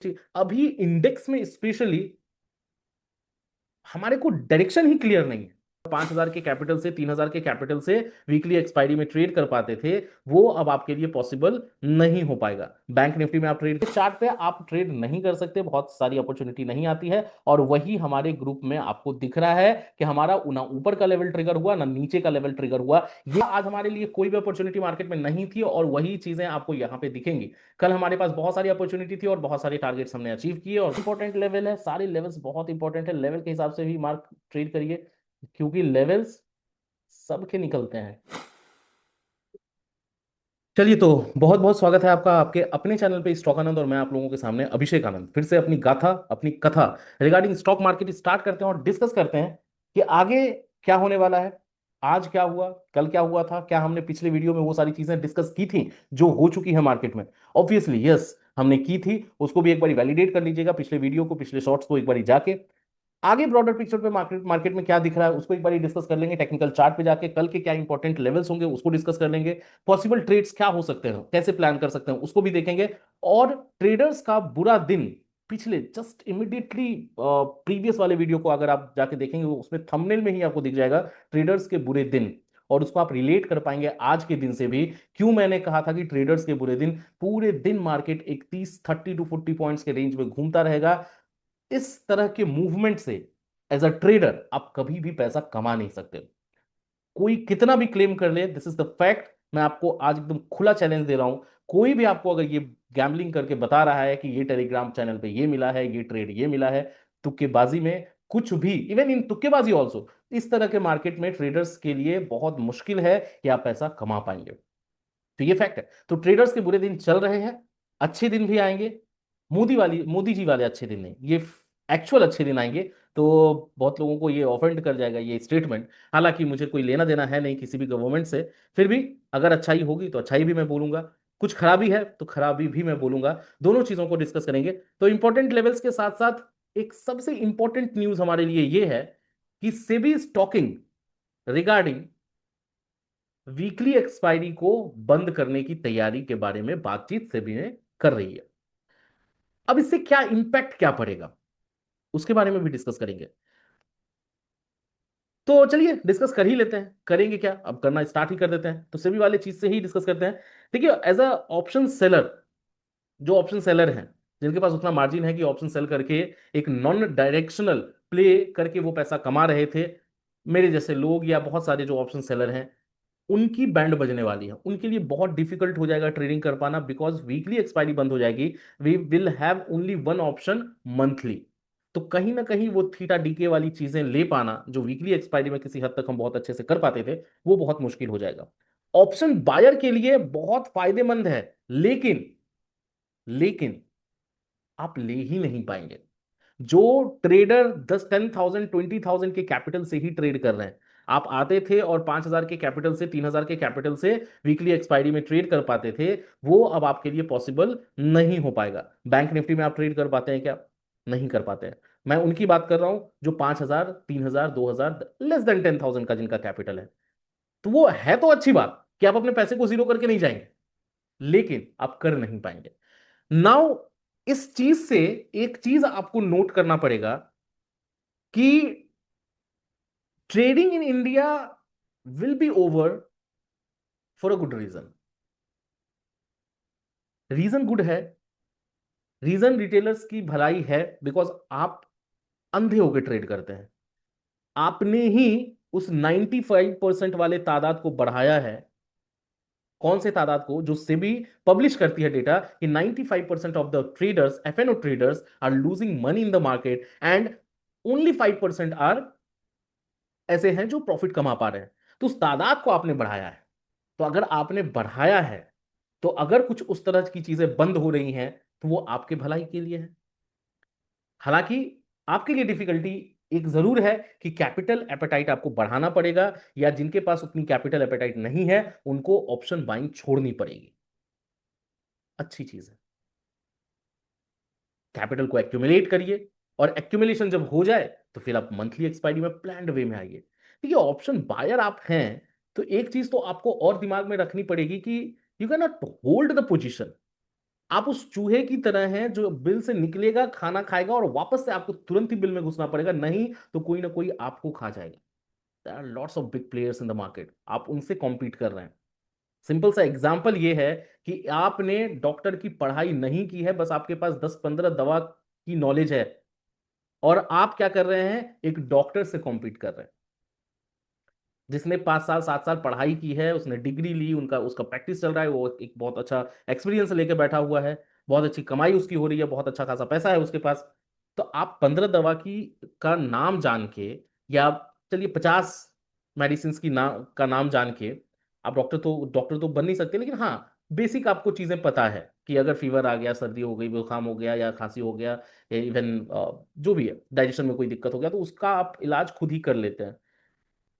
अभी इंडेक्स में स्पेशली हमारे को डायरेक्शन ही क्लियर नहीं है। 5,000 के कैपिटल से 3,000 के कैपिटल से वीकली एक्सपायरी में ट्रेड कर पाते थे, वो अब आपके लिए पॉसिबल नहीं हो पाएगा। बैंक निफ्टी में आप ट्रेड चार्ट पे आप ट्रेड नहीं कर सकते, बहुत सारी अपॉर्चुनिटी नहीं आती है। और वही हमारे ग्रुप में आपको दिख रहा है कि हमारा ना ऊपर का लेवल ट्रिगर हुआ ना नीचे का लेवल ट्रिगर हुआ। ये आज हमारे लिए कोई भी अपॉर्चुनिटी मार्केट में नहीं थी और वही चीजें आपको यहाँ पे दिखेंगी। कल हमारे पास बहुत सारी अपॉर्चुनिटी थी और बहुत सारे टारगेट्स हमने अचीव किए। और इंपॉर्टेंट लेवल है, सारे लेवल्स बहुत इंपॉर्टेंट है, लेवल के हिसाब से भी मार्क ट्रेड करिए, क्योंकि लेवल्स सबके निकलते हैं। चलिए, तो बहुत बहुत स्वागत है आपका आपके अपने चैनल पे स्टॉक आनंद, और मैं आप लोगों के सामने अभिषेक आनंद फिर से अपनी गाथा अपनी कथा रिगार्डिंग स्टॉक मार्केट स्टार्ट करते हैं और डिस्कस करते हैं कि आगे क्या होने वाला है। आज क्या हुआ, कल क्या हुआ था, क्या हमने पिछले वीडियो में वो सारी चीजें डिस्कस की थी जो हो चुकी है मार्केट में? ऑब्वियसली यस, हमने की थी। उसको भी एक बार वैलिडेट कर लीजिएगा, पिछले वीडियो को, पिछले शॉर्ट्स को एक बार जाके। आगे ब्रॉडर पिक्चर पे मार्केट मार्केट में क्या दिख रहा है उसको एक बार डिस्कस कर लेंगे। टेक्निकल चार्ट पे जाके कल के क्या इंपॉर्टेंट लेवल्स होंगे उसको डिस्कस कर लेंगे। पॉसिबल ट्रेड्स क्या हो सकते हैं, कैसे प्लान कर सकते हैं, उसको भी देखेंगे। और ट्रेडर्स का बुरा दिन, पिछले जस्ट इमिडिएटली प्रीवियस वाले वीडियो को अगर आप जाके देखेंगे, उसमें थंबनेल में ही आपको दिख जाएगा ट्रेडर्स के बुरे दिन। और उसको आप रिलेट कर पाएंगे आज के दिन से भी, क्यों मैंने कहा था कि ट्रेडर्स के बुरे दिन। पूरे दिन मार्केट एक 30 पॉइंट्स के रेंज में घूमता रहेगा। इस तरह के मूवमेंट से एज अ ट्रेडर आप कभी भी पैसा कमा नहीं सकते। कोई कितना भी क्लेम कर ले, दिस इज द फैक्ट। मैं आपको आज एकदम खुला चैलेंज दे रहा हूं। कोई भी आपको अगर ये गैम्बलिंग करके बता रहा है कि ये टेलीग्राम चैनल पे ये मिला है, ये ट्रेड ये मिला है, तुक्केबाजी में कुछ भी, इवन इन तुक्केबाजी ऑल्सो, इस तरह के मार्केट में ट्रेडर्स के लिए बहुत मुश्किल है कि आप पैसा कमा पाएंगे। तो ये फैक्ट है। तो ट्रेडर्स के बुरे दिन चल रहे हैं, अच्छे दिन भी आएंगे। मोदी जी वाले अच्छे दिन नहीं, ये एक्चुअल अच्छे दिन आएंगे। तो बहुत लोगों को ये ऑफेंड कर जाएगा ये स्टेटमेंट। हालांकि मुझे कोई लेना देना है नहीं किसी भी गवर्नमेंट से, फिर भी अगर अच्छाई होगी तो अच्छाई भी मैं बोलूंगा, कुछ खराबी है तो खराबी भी मैं बोलूंगा। दोनों चीजों को डिस्कस करेंगे। तो इंपॉर्टेंट लेवल्स के साथ साथ एक सबसे इंपॉर्टेंट न्यूज हमारे लिए ये है कि SEBI stocking regarding weekly expiry को बंद करने की तैयारी के बारे में बातचीत सेबी ने कर रही है। अब इससे क्या इंपैक्ट क्या पड़ेगा उसके बारे में भी डिस्कस करेंगे। तो चलिए डिस्कस कर ही लेते हैं, करेंगे क्या, अब करना स्टार्ट ही कर देते हैं। तो सेबी वाले चीज से ही डिस्कस करते हैं। देखिए, एज अ ऑप्शन सेलर, जो ऑप्शन सेलर हैं, जिनके पास उतना मार्जिन है कि ऑप्शन सेल करके एक नॉन डायरेक्शनल प्ले करके वो पैसा कमा रहे थे, मेरे जैसे लोग या बहुत सारे जो ऑप्शन सेलर हैं, उनकी बैंड बजने वाली है। उनके लिए बहुत डिफिकल्ट हो जाएगा ट्रेडिंग कर पाना, बिकॉज वीकली एक्सपायरी बंद हो जाएगी। We will have only one option, monthly. तो कहीं ना कहीं वो थीटा डीके वाली चीजें ले पाना जो वीकली एक्सपायरी में किसी हद तक हम बहुत अच्छे से कर पाते थे, वो बहुत मुश्किल हो जाएगा। ऑप्शन बायर के लिए बहुत फायदेमंद है, लेकिन लेकिन आप ले ही नहीं पाएंगे। जो ट्रेडर 10,000 20,000 के कैपिटल से ही ट्रेड कर रहे हैं, आप आते थे और 5,000 के कैपिटल से 3,000 के कैपिटल से वीकली एक्सपायरी में ट्रेड कर पाते थे, वो अब आपके लिए पॉसिबल नहीं हो पाएगा। बैंक निफ्टी में आप ट्रेड कर पाते हैं क्या? नहीं कर पाते हैं। मैं उनकी बात कर रहा हूं जो 5,000 3,000 2,000 लेस देन 10,000 का जिनका कैपिटल है। तो वो है तो अच्छी बात कि आप अपने पैसे को जीरो करके नहीं जाएंगे, लेकिन आप कर नहीं पाएंगे। नाउ, इस चीज से एक चीज आपको नोट करना पड़ेगा कि trading in India will be over for a good reason. Reason good है, रीजन रिटेलर्स की भलाई है, बिकॉज आप अंधे होकर ट्रेड करते हैं। आपने ही उस 95% वाले तादाद को बढ़ाया है। कौन से तादाद को? जो सेबी पब्लिश करती है डेटा कि 95% of the traders, FNO traders, are losing money in the market and only 5% are ऐसे हैं जो प्रॉफिट कमा पा रहे हैं। तो उस तादाद को आपने बढ़ाया है। तो अगर आपने बढ़ाया है, तो अगर कुछ उस तरह की चीजें बंद हो रही हैं, तो वो आपके भलाई के लिए है। हालांकि आपके लिए डिफिकल्टी एक जरूर है कि कैपिटल एपेटाइट आपको बढ़ाना पड़ेगा, या जिनके पास उतनी कैपिटल एपेटाइट नहीं है उनको ऑप्शन बाइंग छोड़नी पड़ेगी। अच्छी चीज है, कैपिटल को एक्यूमुलेट करिए, और एक्यूमुलेशन जब हो जाए तो फिर आप मंथली एक्सपायरी में प्लान्ड वे में आइए। देखिए, ऑप्शन बायर आप हैं, तो एक चीज तो आपको और दिमाग में रखनी पड़ेगी कि you can not hold the position. आप उस चूहे की तरह हैं जो बिल से निकलेगा, खाना खाएगा और वापस से आपको तुरंत ही बिल में घुसना पड़ेगा, नहीं तो कोई ना कोई आपको खा जाएगा। There are lots of big players in the market, आप उनसे कॉम्पीट कर रहे हैं। सिंपल सा एग्जांपल ये है कि आपने डॉक्टर की पढ़ाई नहीं की है, बस आपके पास 10-15 दवा की नॉलेज है, और आप क्या कर रहे हैं, एक डॉक्टर से कॉम्पीट कर रहे हैं जिसने 5 साल 7 साल पढ़ाई की है, उसने डिग्री ली, उनका उसका प्रैक्टिस चल रहा है, वो एक बहुत अच्छा एक्सपीरियंस लेके बैठा हुआ है, बहुत अच्छी कमाई उसकी हो रही है, बहुत अच्छा खासा पैसा है उसके पास। तो आप 15 दवा की का नाम जान के, या चलिए 50 मेडिसिन की का नाम जान के, आप डॉक्टर तो बन नहीं सकते, लेकिन हाँ बेसिक आपको चीजें पता है कि अगर फीवर आ गया, सर्दी हो गई, जुकाम हो गया या खांसी हो गया, या इवन जो भी है डाइजेशन में कोई दिक्कत हो गया, तो उसका आप इलाज खुद ही कर लेते हैं।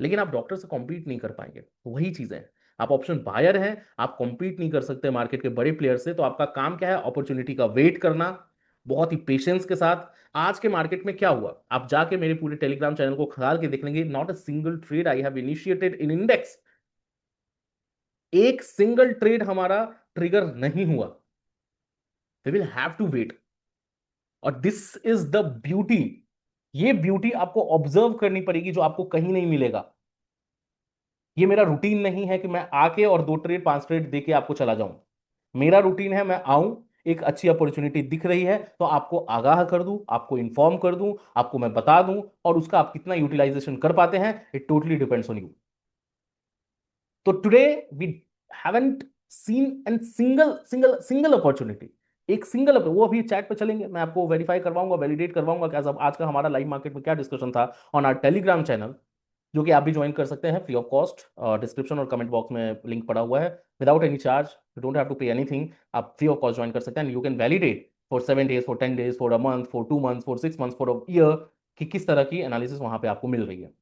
लेकिन आप डॉक्टर से कॉम्पीट नहीं कर पाएंगे, तो वही चीज है। आप ऑप्शन बायर हैं, आप कॉम्पीट नहीं कर सकते मार्केट के बड़े प्लेयर से, तो आपका काम क्या है, अपॉर्चुनिटी का वेट करना, बहुत ही पेशेंस के साथ। आज के मार्केट में क्या हुआ, आप जाके मेरे पूरे टेलीग्राम चैनल को खंगाल के देख लेंगे, not a single trade I have initiated in index, एक सिंगल ट्रेड हमारा ट्रिगर नहीं हुआ। We will have to wait, और दिस इज द ब्यूटी। ये ब्यूटी आपको ऑब्जर्व करनी पड़ेगी, जो आपको कहीं नहीं मिलेगा। ये मेरा रूटीन नहीं है कि मैं आके और 2 ट्रेड 5 ट्रेड देके आपको चला जाऊं। मेरा रूटीन है, मैं आऊं, एक अच्छी अपॉर्चुनिटी दिख रही है तो आपको आगाह कर दूं, आपको इन्फॉर्म कर दूं, आपको मैं बता दूं, और उसका आप कितना यूटिलाइजेशन कर पाते हैं, it totally depends on you. तो today we haven't seen and single single single opportunity, एक सिंगल वो अभी चैट पे चलेंगे, मैं आपको वेरीफाई करवाऊंगा, वैलिडेट करवाऊंगा कि आज का हमारा लाइव मार्केट में क्या डिस्कशन था ऑन आर टेलीग्राम चैनल, जो कि आप भी ज्वाइन कर सकते हैं फ्री ऑफ कॉस्ट। डिस्क्रिप्शन और कमेंट बॉक्स में लिंक पड़ा हुआ है, without any charge, you don't have to pay anything. आप फ्री ऑफ कॉस्ट ज्वाइन कर सकते हैं, you can validate for 7 days, for 10 days, for a month, for 2 months, for 6 months, for a year, कि किस तरह की एनालिसिस वहां पे आपको मिल रही है।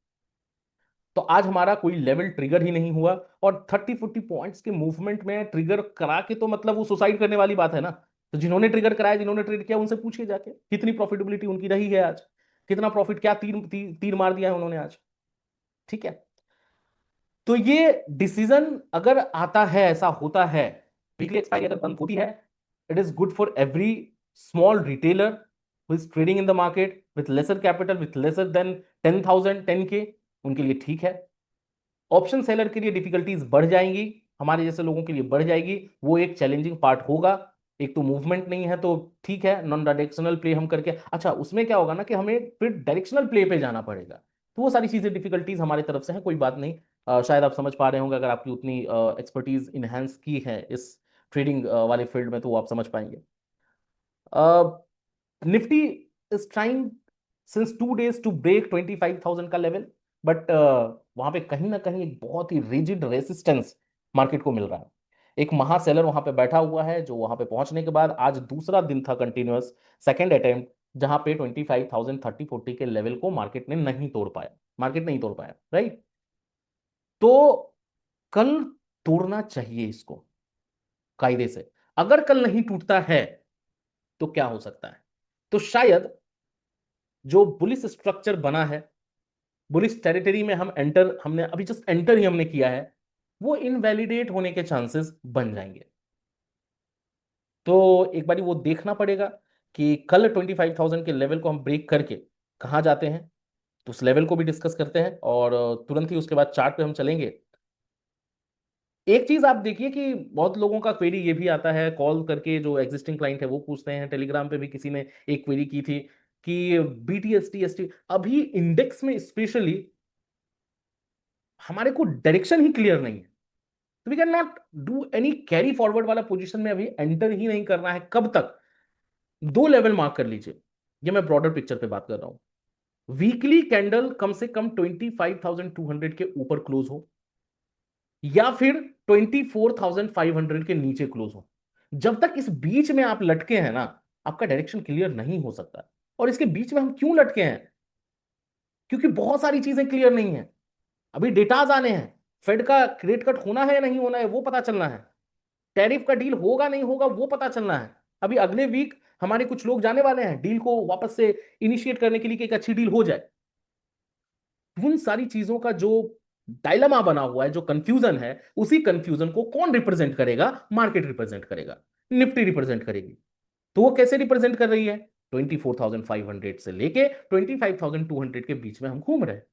तो आज हमारा कोई लेवल ट्रिगर ही नहीं हुआ, और 30-40 पॉइंट्स के मूवमेंट में ट्रिगर करा के, तो मतलब वो सुसाइड करने वाली बात है ना। तो जिन्होंने ट्रिगर कराया, जिन्होंने ट्रेड किया, उनसे पूछिए जाके कितनी प्रॉफिटेबिलिटी उनकी रही है आज, कितना प्रॉफिट, क्या तीर मार दिया है उन्होंने आज। ठीक है, तो ये डिसीजन अगर आता है, ऐसा होता है, वीकली एक्सपायरी अगर बंद होती है, it is good for every small retailer who is trading in the market with lesser capital, with lesser than 10,000 10K, उनके लिए ठीक है। ऑप्शन सेलर के लिए डिफिकल्टीज बढ़ जाएंगी, हमारे जैसे लोगों के लिए बढ़ जाएगी, वो एक चैलेंजिंग पार्ट होगा। एक तो मूवमेंट नहीं है, तो ठीक है, नॉन डायरेक्शनल प्ले हम करके, अच्छा उसमें क्या होगा ना कि हमें फिर डायरेक्शनल प्ले पे जाना पड़ेगा, तो वो सारी चीजें डिफिकल्टीज हमारी तरफ से हैं, कोई बात नहीं। शायद आप समझ पा रहे होंगे, अगर आपकी उतनी एक्सपर्टीज इनहेंस की है इस ट्रेडिंग वाले फील्ड में, तो वो आप समझ पाएंगे। Nifty is trying since 2 days to break 25,000 का लेवल, बट वहां पे कहीं ना कहीं एक बहुत ही रिजिड रेसिस्टेंस मार्केट को मिल रहा है। एक महासेलर वहां पे बैठा हुआ है, जो वहां पे पहुंचने के बाद आज दूसरा दिन था कंटिन्यूअस, सेकेंड अटेम्प्ट, जहां पे 25,000 30-40 के लेवल को मार्केट ने नहीं तोड़ पाया, मार्केट नहीं तोड़ पाया, राइट। तो कल तोड़ना चाहिए इसको कायदे से। अगर कल नहीं टूटता है तो क्या हो सकता है, तो शायद जो बुलिस स्ट्रक्चर बना है, बुलिस टेरिटरी में हमने अभी जस्ट एंटर ही हमने किया है, वो इनवैलिडेट होने के चांसेस बन जाएंगे। तो एक बारी वो देखना पड़ेगा कि कल 25,000 के लेवल को हम ब्रेक करके कहाँ जाते हैं, तो उस लेवल को भी डिस्कस करते हैं, और तुरंत ही उसके बाद चार्ट पे हम चलेंगे। एक चीज आप देखिए कि बहुत लोगों का क्वेरी ये भी आता है, कॉल करके जो एग्जिस्टिंग क्लाइंट है वो पूछते हैं, टेलीग्राम पे भी किसी ने एक क्वेरी की थी कि BTST अभी इंडेक्स में स्पेशली हमारे को डायरेक्शन ही क्लियर नहीं है, तो we can not do any carry forward वाला पोजीशन में अभी एंटर ही नहीं करना है। कब तक, 2 लेवल मार्क कर लीजिए, ये मैं ब्रॉडर पिक्चर पे बात कर रहा हूं। वीकली कैंडल कम से कम 25,200 के ऊपर क्लोज हो, या फिर 24,500 के नीचे क्लोज हो। जब तक इस बीच में आप लटके हैं ना, आपका डायरेक्शन क्लियर नहीं हो सकता। और इसके बीच में हम क्यों लटके हैं, क्योंकि बहुत सारी चीजें क्लियर नहीं है। अभी डेटाज आने हैं, फेड का रेट कट होना है या नहीं होना है वो पता चलना है, टैरिफ का डील होगा नहीं होगा वो पता चलना है। अभी अगले वीक हमारे कुछ लोग जाने वाले हैं डील को वापस से इनिशिएट करने के लिए कि एक अच्छी डील हो जाए। उन सारी चीजों का जो डायलमा बना हुआ है, जो कंफ्यूजन है, उसी कंफ्यूजन को कौन रिप्रेजेंट करेगा, मार्केट रिप्रेजेंट करेगा। निफ्टी रिप्रेजेंट करेगी। तो वो कैसे रिप्रेजेंट कर रही है? 24,500 से लेके 25,200 के बीच में हम घूम रहे हैं।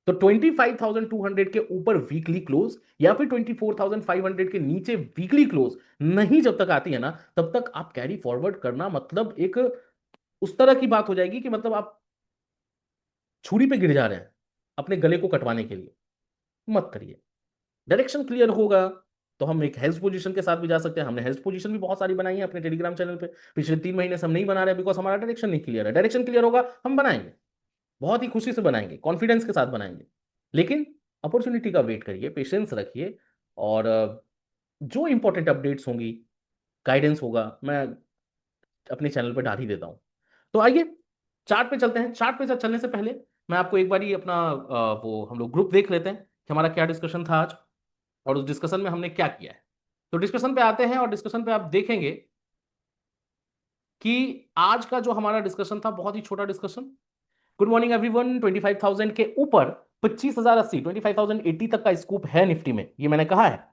तो 25,200 के ऊपर वीकली क्लोज या फिर 24,500 के नीचे वीकली क्लोज नहीं जब तक आती है ना, तब तक आप कैरी फॉरवर्ड करना मतलब एक उस तरह की बात हो जाएगी कि मतलब आप छुरी पे गिर जा रहे हैं अपने गले को कटवाने के लिए। मत करिए। डायरेक्शन क्लियर होगा तो हम एक हेल्थ पोजीशन के साथ भी जा सकते हैं। हमने हेल्थ पोजीशन भी बहुत सारी बनाई है अपने टेलीग्राम चैनल पे। पिछले 3 महीने से हम नहीं बना रहे बिकॉज हमारा डायरेक्शन नहीं क्लियर है। डायरेक्शन क्लियर होगा हम बनाएंगे, बहुत ही खुशी से बनाएंगे, कॉन्फिडेंस के साथ बनाएंगे। लेकिन अपॉर्चुनिटी का वेट करिए, पेशेंस रखिए, और जो इंपॉर्टेंट अपडेट्स होंगी, गाइडेंस होगा, मैं अपने चैनल पर डाल ही देता हूं। तो आइए चार्ट पे चलते हैं। चार्ट पे चलने से पहले मैं आपको एक बार ही अपना वो हम लोग ग्रुप देख लेते हैं कि हमारा क्या डिस्कशन था आज और उस डिस्कशन में हमने क्या किया है। तो डिस्कशन पे आते हैं और डिस्कशन पे आप देखेंगे कि आज का जो हमारा डिस्कशन था बहुत ही छोटा डिस्कशन। Good morning everyone. 25,000 के ऊपर 25,080, 25,080 तक का स्कूप है निफ्टी में, ये मैंने कहा है।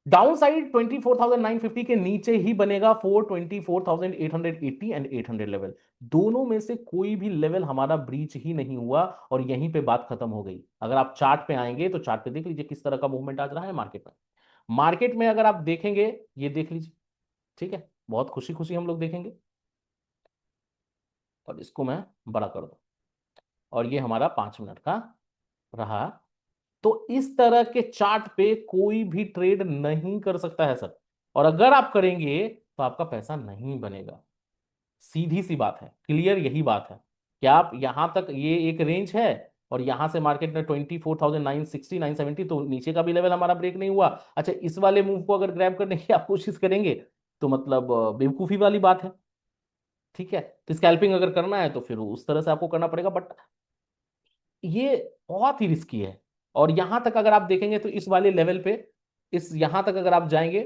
डाउन साइड 24,950 के नीचे ही बनेगा फॉर 24,880 एंड 800 लेवल। दोनों में से कोई भी लेवल हमारा ब्रीच ही नहीं हुआ और यहीं पे बात खत्म हो गई। अगर आप चार्ट पे आएंगे तो चार्ट पे देख लीजिए किस तरह का मूवमेंट आज रहा है मार्केट में। मार्केट में अगर आप देखेंगे, ये देख लीजिए, ठीक है, बहुत खुशी खुशी हम लोग देखेंगे। और इसको मैं बड़ा कर दूं और ये हमारा 5 मिनट का रहा। तो इस तरह के चार्ट पे कोई भी ट्रेड नहीं कर सकता है सर। और अगर आप करेंगे तो आपका पैसा नहीं बनेगा। सीधी सी बात है, क्लियर यही बात है कि आप यहां तक, ये एक रेंज है और यहां से मार्केट में 24,960 970, तो नीचे का भी लेवल हमारा ब्रेक नहीं हुआ। अच्छा, इस वाले मूव को अगर ग्रैब करने की आप कोशिश करेंगे तो मतलब बेवकूफी वाली बात है। ठीक है, तो स्कैल्पिंग अगर करना है तो फिर उस तरह से आपको करना पड़ेगा, बट ये बहुत ही रिस्की है। और यहां तक अगर आप देखेंगे तो इस वाले लेवल पे, इस यहां तक अगर आप जाएंगे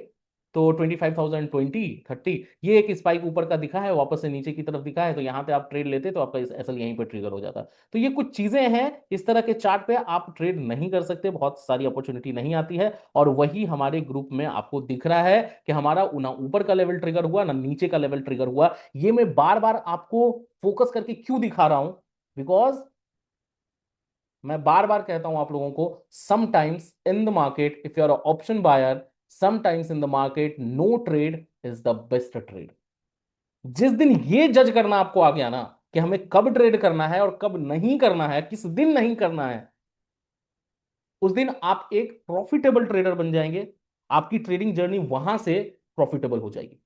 तो 25,020 30, ये एक स्पाइक ऊपर का दिखा है, वापस से नीचे की तरफ दिखा है, तो यहां पे आप ट्रेड लेते तो आपका इस एसएल यहीं पे ट्रिगर हो जाता। तो ये कुछ चीजें हैं, इस तरह के चार्ट पे आप ट्रेड नहीं कर सकते, बहुत सारी अपॉर्चुनिटी नहीं आती है। और वही हमारे ग्रुप में आपको दिख रहा है कि हमारा ना ऊपर का लेवल ट्रिगर हुआ ना नीचे का लेवल ट्रिगर हुआ। ये मैं बार बार आपको फोकस करके क्यों दिखा रहा हूं? बिकॉज मैं बार बार कहता हूं आप लोगों को, sometimes in the market if you are option buyer, sometimes in the market no trade is the best trade. जिस दिन ये जज करना आपको आ गया ना कि हमें कब ट्रेड करना है और कब नहीं करना है, किस दिन नहीं करना है, उस दिन आप एक प्रॉफिटेबल ट्रेडर बन जाएंगे। आपकी ट्रेडिंग जर्नी वहां से प्रॉफिटेबल हो जाएगी।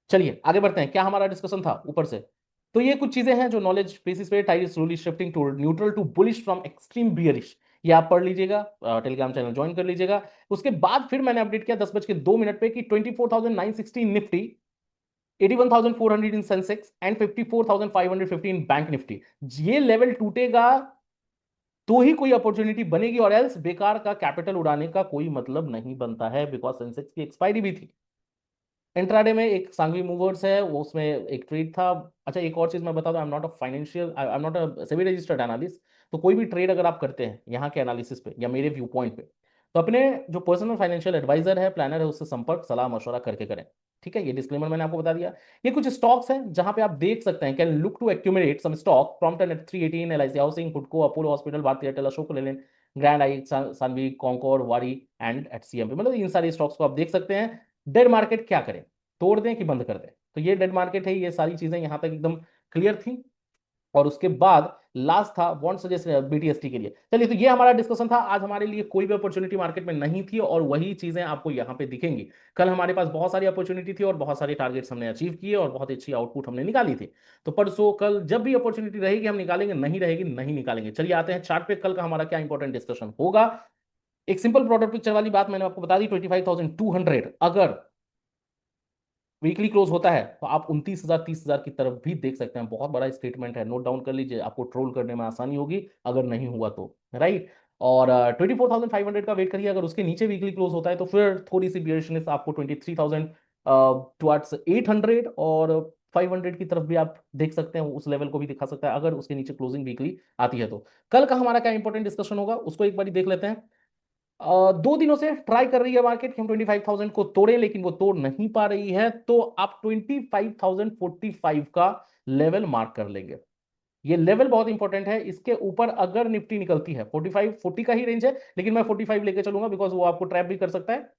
चलिए आगे बढ़ते हैं, क्या हमारा डिस्कशन था ऊपर से। तो ये कुछ चीजें हैं जो नॉलेज बेसिस पे, tide slowly shifting to neutral to bullish from extreme bearish, ये आप पढ़ लीजिएगा, टेलीग्राम चैनल ज्वाइन कर लीजिएगा। उसके बाद फिर मैंने अपडेट किया 10:02 पे कि 24,960 Nifty, 81,400 in Sensex and 54,550 in bank Nifty. ये लेवल टूटेगा तो ही कोई अपॉर्चुनिटी बनेगी, और एल्स बेकार का कैपिटल उड़ाने का कोई मतलब नहीं बनता है, बिकॉज सेंसेक्स की एक्सपायरी भी थी। इंट्राडे में एक सांघवी मूवर्स है, वो उसमें एक ट्रेड था। अच्छा, एक और चीज मैं बता दूं, I am not a financial, I am not a SEBI registered analyst. तो कोई भी ट्रेड अगर आप करते हैं यहाँ के एनालिसिस पे या मेरे व्यू पॉइंट पे, तो अपने जो पर्सनल फाइनेंशियल एडवाइजर है, प्लानर है, उससे संपर्क सलाह मशवरा करके करें। ठीक है, ये डिस्क्लेमर मैंने आपको बता दिया। ये कुछ स्टॉक्स हैं जहां पे आप देख सकते हैं, can look to accumulate some stock, प्रॉम्प्टन एट 318, एलआईसी हाउसिंग, हुडको, Apollo hospital, Bharti Airtel, Ashok Leyland, ग्रैंड आई, सानवी, कॉन्कोर, वारी एंड एचसीएमपी, मतलब इन सारे स्टॉक्स को आप देख सकते हैं। डेड मार्केट क्या करें, तोड़ दें कि बंद कर दें? तो ये डेड मार्केट है, ये सारी चीजें यहां तक एकदम क्लियर थी। और उसके बाद लास्ट था बॉन्ड सजेस्ट बीटीएसटी के लिए। चलिए, तो ये हमारा डिस्कशन था। आज हमारे लिए कोई भी अपॉर्चुनिटी मार्केट में नहीं थी और वही चीजें आपको यहां पे दिखेंगी। कल हमारे पास बहुत सारी अपॉर्चुनिटी थी और बहुत सारे टारगेट्स हमने अचीव किए और बहुत अच्छी आउटपुट हमने निकाली थी। तो परसों कल जब भी अपॉर्चुनिटी रहेगी हम निकालेंगे, नहीं रहेगी नहीं निकालेंगे। चलिए आते हैं चार्ट पे, कल का हमारा क्या इंपॉर्टेंट डिस्कशन होगा। एक सिंपल प्रोडक्ट पिक्चर वाली बात मैंने आपको बता दी, 25,200 अगर वीकली क्लोज होता है तो आप 29,000 30,000 की तरफ भी देख सकते हैं। बहुत बड़ा स्टेटमेंट है, नोट डाउन कर लीजिए, आपको ट्रोल करने में आसानी होगी अगर नहीं हुआ तो, राइट। और 24,500 का वेट करिए, अगर उसके नीचे वीकली क्लोज होता है तो फिर थोड़ी सी बियरिशनेस आपको 23,000 टुवर्ड्स 800 और 500 की तरफ भी आप देख सकते हैं, उस लेवल को भी दिखा सकता है अगर उसके नीचे क्लोजिंग वीकली आती है तो। कल का हमारा क्या इंपॉर्टेंट डिस्कशन होगा उसको एक बार देख लेते हैं। दो दिनों से ट्राई कर रही है मार्केट कि हम 25,000 को तोड़े, लेकिन वो तोड़ नहीं पा रही है। तो आप 25,045 का लेवल मार्क कर लेंगे। ये लेवल बहुत इंपॉर्टेंट है। इसके ऊपर अगर निफ्टी निकलती है, 45 40 का ही रेंज है, लेकिन मैं 45 लेके चलूंगा बिकॉज वो आपको ट्रैप भी कर सकता है।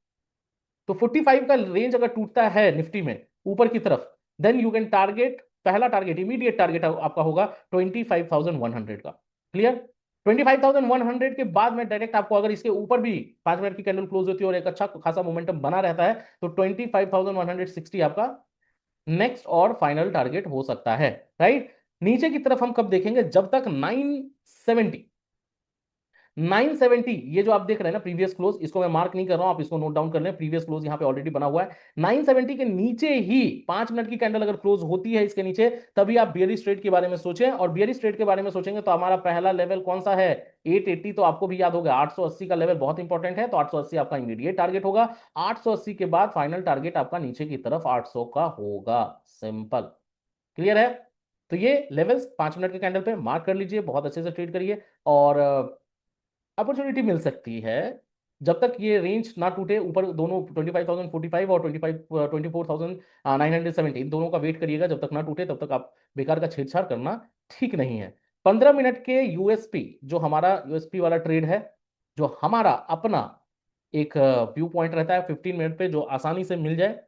तो 45 का रेंज अगर टूटता है निफ्टी में ऊपर की तरफ, देन यू कैन टारगेट, पहला टारगेट, इमीडिएट टारगेट आपका होगा 25,100 का। क्लियर? 25,100 के बाद में डायरेक्ट आपको, अगर इसके ऊपर भी 5 मिनट की कैंडल क्लोज होती है और एक अच्छा खासा मोमेंटम बना रहता है, तो 25,160 आपका नेक्स्ट और फाइनल टारगेट हो सकता है। राइट? नीचे की तरफ हम कब देखेंगे? जब तक 970 ये जो आप देख रहे हैं ना प्रीवियस क्लोज, इसको मैं मार्क नहीं कर रहा हूं, आप इसको नोट डाउन कर लें। प्रीवियस क्लोज यहां पे ऑलरेडी बना हुआ है। 970 के नीचे ही 5 मिनट की कैंडल अगर क्लोज होती है इसके नीचे, तभी आप बियरिश ट्रेड के बारे में सोचें। और बियरिश ट्रेड के बारे में सोचेंगे तो हमारा पहला लेवल कौन सा है? 880। तो आपको भी याद होगा 880 का लेवल बहुत इंपॉर्टेंट है। तो 880 आपका इमीडिएट टारगेट होगा। 880 के बाद फाइनल टारगेट आपका नीचे की तरफ 800 का होगा। सिंपल। क्लियर है? तो ये लेवल्स 5 मिनट के कैंडल पे मार्क कर लीजिए, बहुत अच्छे से ट्रेड करिए। और अपॉर्चुनिटी मिल सकती है जब तक ये रेंज ना टूटे ऊपर, दोनों 25,045 और 24,970, इन दोनों का वेट करिएगा। जब तक ना टूटे तब तक आप बेकार का छेड़छाड़ करना ठीक नहीं है। 15 मिनट के यूएसपी, जो हमारा यूएसपी वाला ट्रेड है, जो हमारा अपना एक व्यू पॉइंट रहता है 15 मिनट पे, जो आसानी से मिल जाए,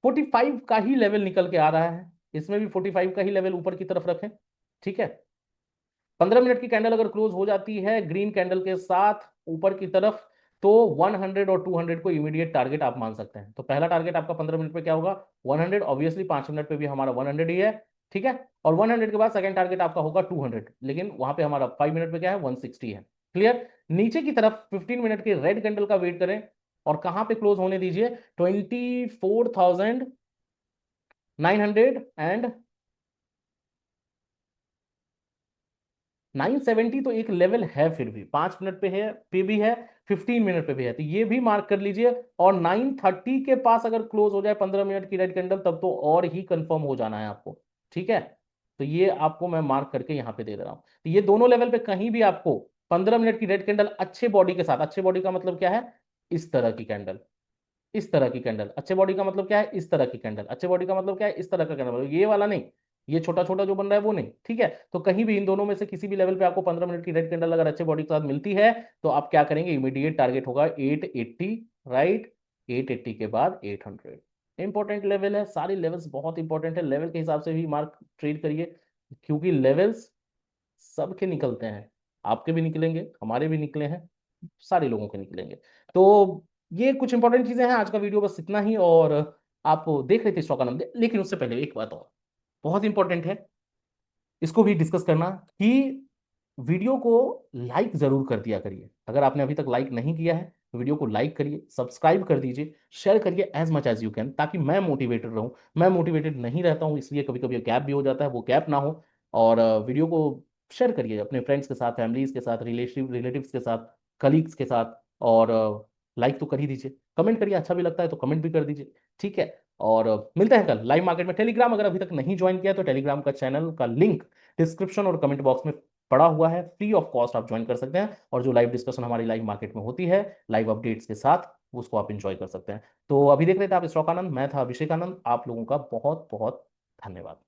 45 का ही लेवल निकल के आ रहा है। इसमें भी 45 का ही लेवल ऊपर की तरफ रखें। ठीक है? 15 मिनट की कैंडल अगर क्लोज हो जाती है ग्रीन कैंडल के साथ ऊपर की तरफ, तो 100 और 200 को इमीडिएट टारगेट आप मान सकते हैं। तो पहला टारगेट आपका 15 मिनट पे क्या होगा? 100। ऑब्वियसली 5 मिनट पे भी हमारा 100 ही है। ठीक है? और 100 के बाद सेकंड टारगेट आपका होगा 200, लेकिन वहां पे हमारा 5 मिनट पे क्या है? 160 है। क्लियर? नीचे की तरफ 15 मिनट के रेड कैंडल का वेट करें और कहां पे क्लोज होने दीजिए? 24,970। तो एक लेवल है, फिर भी 5 मिनट पे है, पे भी है, 15 मिनट पे भी है, तो ये भी मार्क कर लीजिए। और 930 के पास अगर क्लोज हो जाए 15 मिनट की रेड कैंडल, तब तो और ही कंफर्म हो जाना है आपको। ठीक है? तो ये आपको मैं मार्क करके यहां पे दे दे रहा हूं। तो ये दोनों लेवल पे कहीं भी आपको 15 मिनट की रेड कैंडल अच्छे बॉडी के साथ, अच्छे बॉडी का मतलब क्या है? इस तरह की कैंडल, इस तरह की कैंडल। अच्छे बॉडी का मतलब क्या है? इस तरह की कैंडल। अच्छे बॉडी का मतलब क्या है? इस तरह का कैंडल, मतलब ये वाला नहीं, ये छोटा छोटा जो बन रहा है वो नहीं। ठीक है? तो कहीं भी इन दोनों में से किसी भी लेवल पे आपको 15 मिनट की रेड कैंडल अगर अच्छे बॉडी के साथ मिलती है, तो आप क्या करेंगे? इमीडिएट टारगेट होगा 880। राइट? 880 के बाद 800। इंपॉर्टेंट लेवल है, सारे लेवल्स बहुत इंपॉर्टेंट है। लेवल के हिसाब से भी मार्क ट्रेड करिए, क्योंकि लेवल्स सबके निकलते हैं। आपके भी निकलेंगे, हमारे भी निकले हैं, सारे लोगों के निकलेंगे। तो ये कुछ इंपॉर्टेंट चीजें हैं। आज का वीडियो बस इतना ही। और आप देख रहे थे स्टॉक आनंद, लेकिन उससे पहले एक बात और बहुत इंपॉर्टेंट है, इसको भी डिस्कस करना, कि वीडियो को लाइक जरूर कर दिया करिए। अगर आपने अभी तक लाइक नहीं किया है तो वीडियो को लाइक करिए, सब्सक्राइब कर दीजिए, शेयर करिए as much as you can, ताकि मैं मोटिवेटेड रहूं। मैं मोटिवेटेड नहीं रहता हूं, इसलिए कभी कभी गैप भी हो जाता है, वो गैप ना हो। और वीडियो को शेयर करिए अपने फ्रेंड्स के साथ, फैमिलीज के साथ, रिलेटिव्स के साथ, कलीग्स के साथ। और लाइक तो कर ही दीजिए, कमेंट करिए, अच्छा भी लगता है तो कमेंट भी कर दीजिए। ठीक है? और मिलते हैं कल लाइव मार्केट में। टेलीग्राम अगर अभी तक नहीं ज्वाइन किया तो टेलीग्राम का चैनल का लिंक डिस्क्रिप्शन और कमेंट बॉक्स में पड़ा हुआ है, फ्री ऑफ कॉस्ट आप ज्वाइन कर सकते हैं। और जो लाइव डिस्कशन हमारी लाइव मार्केट में होती है लाइव अपडेट्स के साथ, उसको आप इंजॉय कर सकते हैं। तो अभी देख रहे थे आप स्टॉक आनंद, मैं था अभिषेक आनंद। आप लोगों का बहुत बहुत धन्यवाद।